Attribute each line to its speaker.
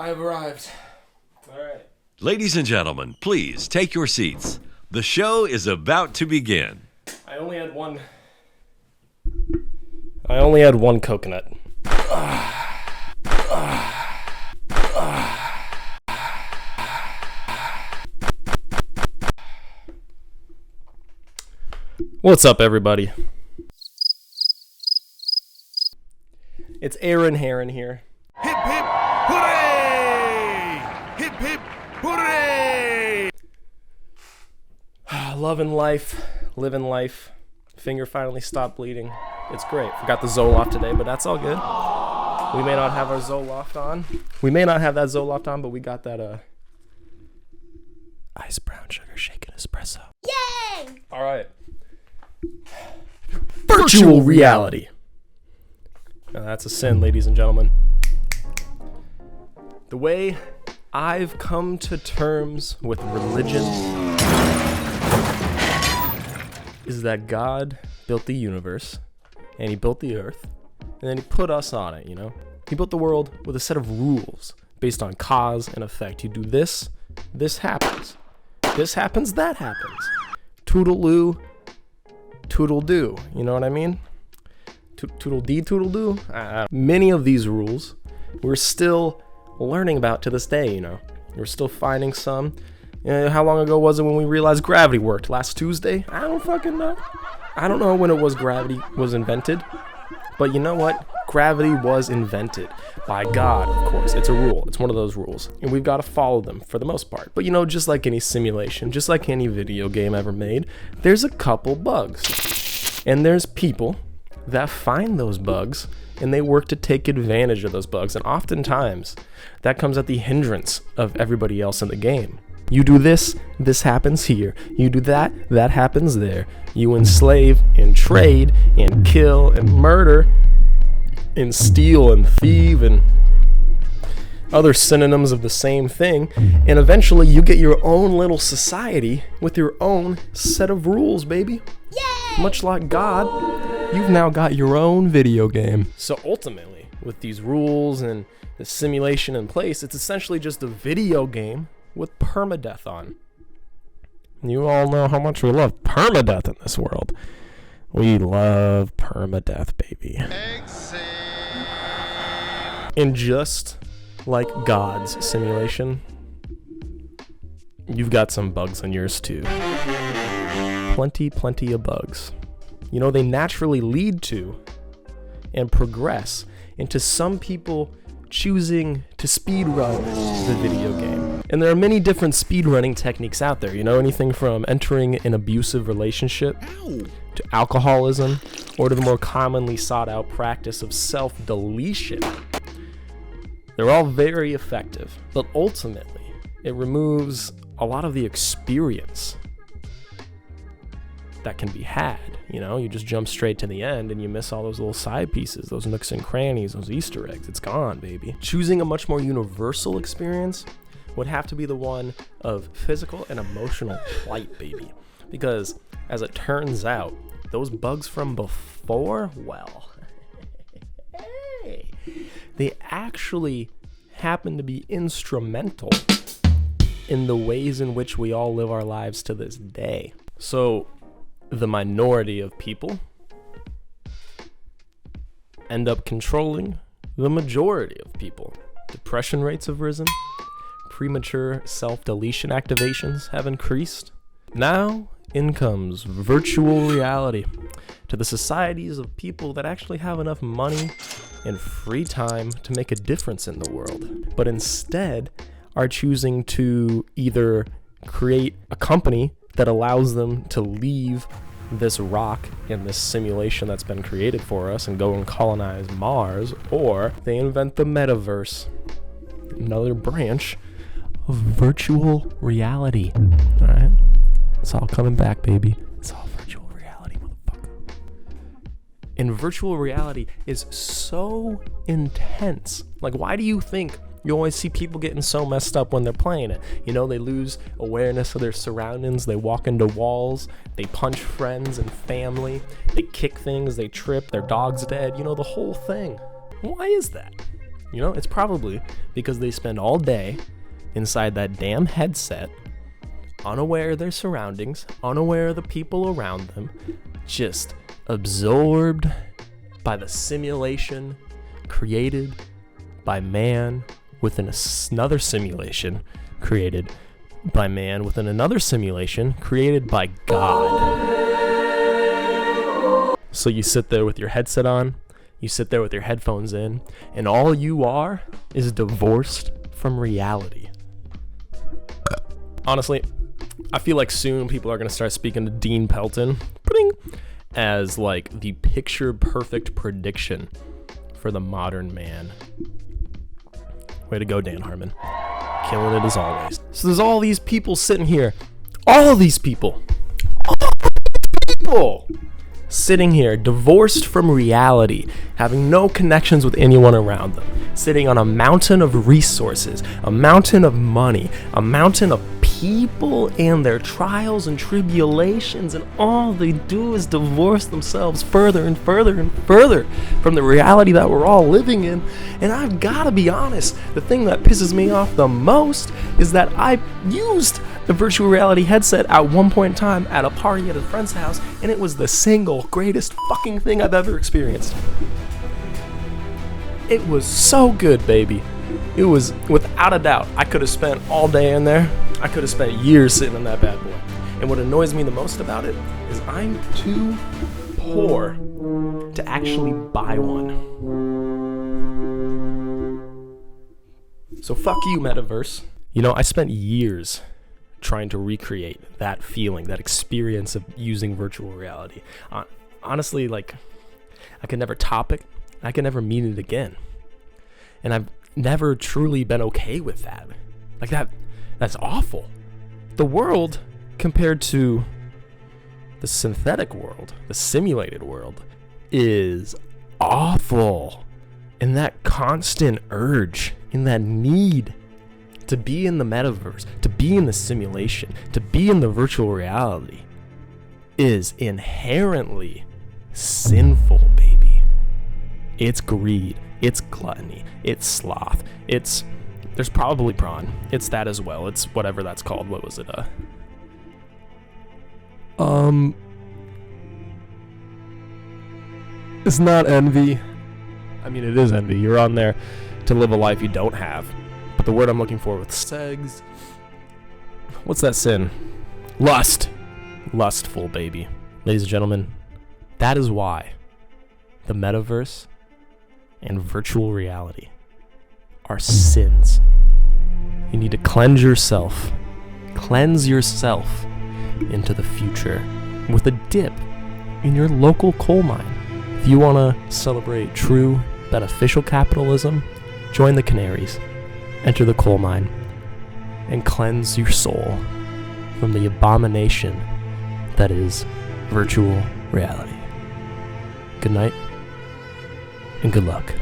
Speaker 1: I have arrived. All right.
Speaker 2: Ladies and gentlemen, please take your seats. The show is about to begin.
Speaker 1: I only had one coconut. What's up, everybody? It's Aaren Herron here.
Speaker 3: Hip hip hooray! Hip hip hooray!
Speaker 1: Loving life, living life. Finger finally stopped bleeding. It's great. Forgot the Zoloft today, but that's all good. We may not have our Zoloft on. We may not have that Zoloft on, but we got that ice brown sugar shaken espresso.
Speaker 4: Yay!
Speaker 1: All right. Virtual reality. Now that's a sin, ladies and gentlemen. The way I've come to terms with religion is that God built the universe, and he built the earth, and then he put us on it, you know? He built the world with a set of rules based on cause and effect. You do this, this happens. This happens, that happens. Toodaloo, toodle-doo, you know what I mean? Toodle-dee, toodle-doo? Many of these rules we're still learning about to this day, you know? We're still finding some. How long ago was it when we realized gravity worked? Last Tuesday? I don't fucking know. I don't know when it was gravity was invented. But you know what? Gravity was invented by God, of course. It's a rule. It's one of those rules. And we've got to follow them for the most part. But you know, just like any simulation, just like any video game ever made, there's a couple bugs. And there's people that find those bugs and they work to take advantage of those bugs. And oftentimes, that comes at the hindrance of everybody else in the game. You do this, this happens here. You do that, that happens there. You enslave and trade and kill and murder and steal and thieve and other synonyms of the same thing. And eventually you get your own little society with your own set of rules, baby.
Speaker 4: Yay!
Speaker 1: Much like God, you've now got your own video game. So ultimately, with these rules and the simulation in place, it's essentially just a video game with permadeath on. You all know how much we love permadeath in this world. We love permadeath, baby. And just like God's simulation, you've got some bugs on yours too. Plenty of bugs. You know, they naturally lead to and progress into some people choosing to speedrun the video game. And there are many different speedrunning techniques out there, you know, anything from entering an abusive relationship to alcoholism or to the more commonly sought out practice of self-deletion. They're all very effective, but ultimately it removes a lot of the experience that can be had. You know, you just jump straight to the end and you miss all those little side pieces, those nooks and crannies, those Easter eggs. It's gone, baby. Choosing a much more universal experience would have to be the one of physical and emotional plight, baby. Because as it turns out, those bugs from before, well, hey, they actually happen to be instrumental in the ways in which we all live our lives to this day. So the minority of people end up controlling the majority of people. Depression rates have risen. Premature self-deletion activations have increased. Now in comes virtual reality to the societies of people that actually have enough money and free time to make a difference in the world, but instead are choosing to either create a company that allows them to leave this rock in this simulation that's been created for us and go and colonize Mars, or they invent the metaverse, another branch of virtual reality. All right, it's all coming back, baby. It's all virtual reality, motherfucker. And virtual reality is so intense. Like, why do you think you always see people getting so messed up when they're playing it? You know, they lose awareness of their surroundings. They walk into walls. They punch friends and family. They kick things. They trip. Their dog's dead. You know, the whole thing. Why is that? You know, it's probably because they spend all day inside that damn headset, unaware of their surroundings, unaware of the people around them, just absorbed by the simulation created by man within another simulation created by man within another simulation created by God. So you sit there with your headset on, you sit there with your headphones in, and all you are is divorced from reality. Honestly, I feel like soon people are going to start speaking to Dean Pelton as like the picture perfect prediction for the modern man. Way to go, Dan Harmon. Killing it as always. So there's all these people sitting here. All these people sitting here, divorced from reality, having no connections with anyone around them, sitting on a mountain of resources, a mountain of money, a mountain of people and their trials and tribulations, and all they do is divorce themselves further and further and further from the reality that we're all living in. And I've got to be honest, the thing that pisses me off the most is that I used the virtual reality headset at one point in time at a party at a friend's house, and it was the single greatest fucking thing I've ever experienced. It was so good, baby. It was, without a doubt, I could have spent all day in there. I could have spent years sitting in that bad boy. And what annoys me the most about it is I'm too poor to actually buy one. So fuck you, Metaverse. You know, I spent years trying to recreate that feeling, that experience of using virtual reality. Honestly, like, I could never top it. I could never meet it again. And I've never truly been okay with that. Like, that's awful. The world, compared to the synthetic world, the simulated world, is awful. And that constant urge, and that need to be in the metaverse, to be in the simulation, to be in the virtual reality is inherently sinful, baby. It's greed, it's gluttony, it's sloth, there's probably prawn. It's that as well. It's whatever that's called. What was it? It's not envy. I mean, it is envy. You're on there to live a life you don't have. But the word I'm looking for with segs, what's that sin? Lust. Lustful, baby. Ladies and gentlemen, that is why the metaverse and virtual reality are sins. You need to cleanse yourself into the future with a dip in your local coal mine. If you want to celebrate true beneficial capitalism, join the Canaries, enter the coal mine, and cleanse your soul from the abomination that is virtual reality. Good night and good luck.